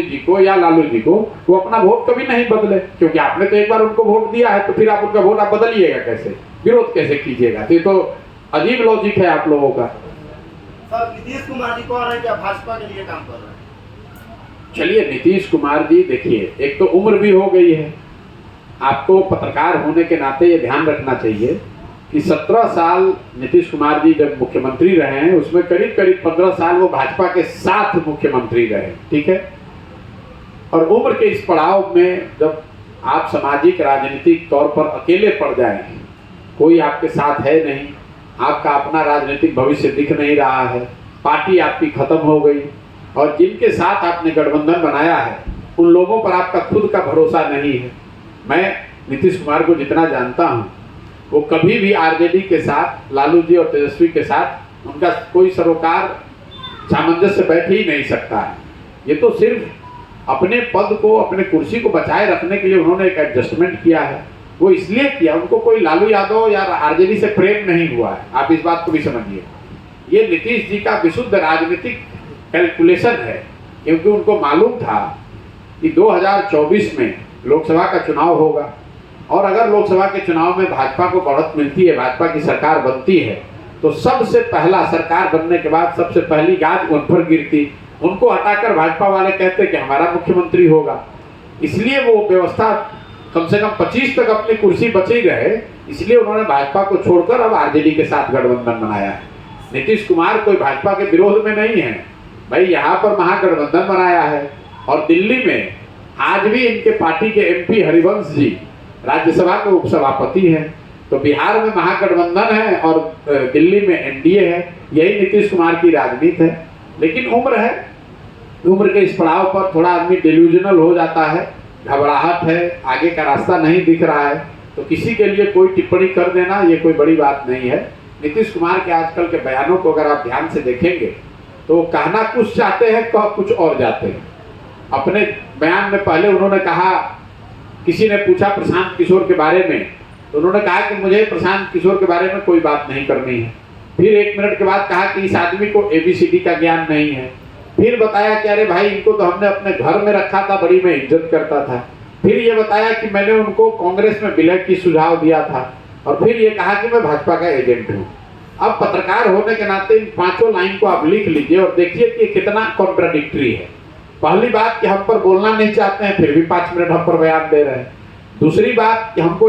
जी को या लालू जी को, वो अपना वोट कभी नहीं बदले, क्योंकि आपने तो एक बार उनको वोट दिया है, तो फिर आप उनका वोट आप बदलिएगा कैसे, विरोध कैसे कीजिएगा? तो ये तो अजीब लॉजिक है आप लोगों का। सर नीतीश कुमार जी कह रहे हैं कि आप भाजपा के लिए काम कर रहे हैं। चलिए नीतीश कुमार जी, देखिए एक तो उम्र भी हो गई है, आपको पत्रकार होने के नाते ये ध्यान रखना चाहिए कि 17 साल नीतीश कुमार जी जब मुख्यमंत्री रहे हैं, उसमें करीब करीब 15 साल वो भाजपा के साथ मुख्यमंत्री रहे, ठीक है। और उम्र के इस पड़ाव में जब आप सामाजिक राजनीतिक तौर पर अकेले पड़ जाए, कोई आपके साथ है नहीं, आपका अपना राजनीतिक भविष्य दिख नहीं रहा है, पार्टी आपकी खत्म हो गई, और जिनके साथ आपने गठबंधन बनाया है उन लोगों पर आपका खुद का भरोसा नहीं है। मैं नीतीश कुमार को जितना जानता हूँ, वो कभी भी आरजेडी के साथ, लालू जी और तेजस्वी के साथ उनका कोई सरोकार सामंजस्य बैठ ही नहीं सकता है। ये तो सिर्फ अपने पद को, अपने कुर्सी को बचाए रखने के लिए उन्होंने एक एडजस्टमेंट किया है। वो इसलिए किया, उनको कोई लालू यादव या आरजेडी से प्रेम नहीं हुआ है, आप इस बात को भी समझिए। ये नीतीश जी का विशुद्ध राजनीतिक कैलकुलेशन है, क्योंकि उनको मालूम था कि 2024 में लोकसभा का चुनाव होगा, और अगर लोकसभा के चुनाव में भाजपा को बढ़त मिलती है, भाजपा की सरकार बनती है, तो सबसे पहला, सरकार बनने के बाद सबसे पहली गाज उन पर गिरती, उनको हटाकर भाजपा वाले कहते कि हमारा मुख्यमंत्री होगा। इसलिए वो व्यवस्था कम से कम 25 तक अपनी कुर्सी बची रहे, इसलिए उन्होंने भाजपा को छोड़कर अब आरजेडी के साथ गठबंधन बनाया है। नीतीश कुमार कोई भाजपा के विरोध में नहीं है भाई, यहाँ पर महागठबंधन बनाया है। और दिल्ली में आज भी इनके पार्टी के एमपी हरिवंश जी राज्यसभा के उपसभापति हैं, तो बिहार में महागठबंधन है और दिल्ली में एनडीए है। यही नीतीश कुमार की राजनीति है। लेकिन उम्र है, उम्र के इस पड़ाव पर थोड़ा आदमी डिल्यूजनल हो जाता है, घबराहट है, आगे का रास्ता नहीं दिख रहा है, तो किसी के लिए कोई टिप्पणी कर देना ये कोई बड़ी बात नहीं है। नीतीश कुमार के आजकल के बयानों को अगर आप ध्यान से देखेंगे तो कहना कुछ चाहते हैं, कह कुछ और जाते हैं। अपने बयान में पहले उन्होंने कहा, किसी ने पूछा प्रशांत किशोर के बारे में, तो उन्होंने कहा कि मुझे प्रशांत किशोर के बारे में कोई बात नहीं करनी है। फिर 1 मिनट के बाद कहा कि इस आदमी को ABCD का ज्ञान नहीं है। फिर बताया कि अरे भाई, इनको तो हमने अपने घर में रखा था, बड़ी मैं इज्जत करता था। फिर ये बताया कि मैंने उनको कांग्रेस में विलय की सुझाव दिया था, और फिर ये कहा कि मैं भाजपा का एजेंट हूँ। अब पत्रकार होने के नाते इन 5 लाइन को आप लिख लीजिए और देखिए कि कितना कॉन्ट्राडिक्टरी है। पहली बात कि हम पर बोलना नहीं चाहते हैं, फिर भी 5 मिनट हम पर बयान दे रहे हैं। दूसरी बात कि हमको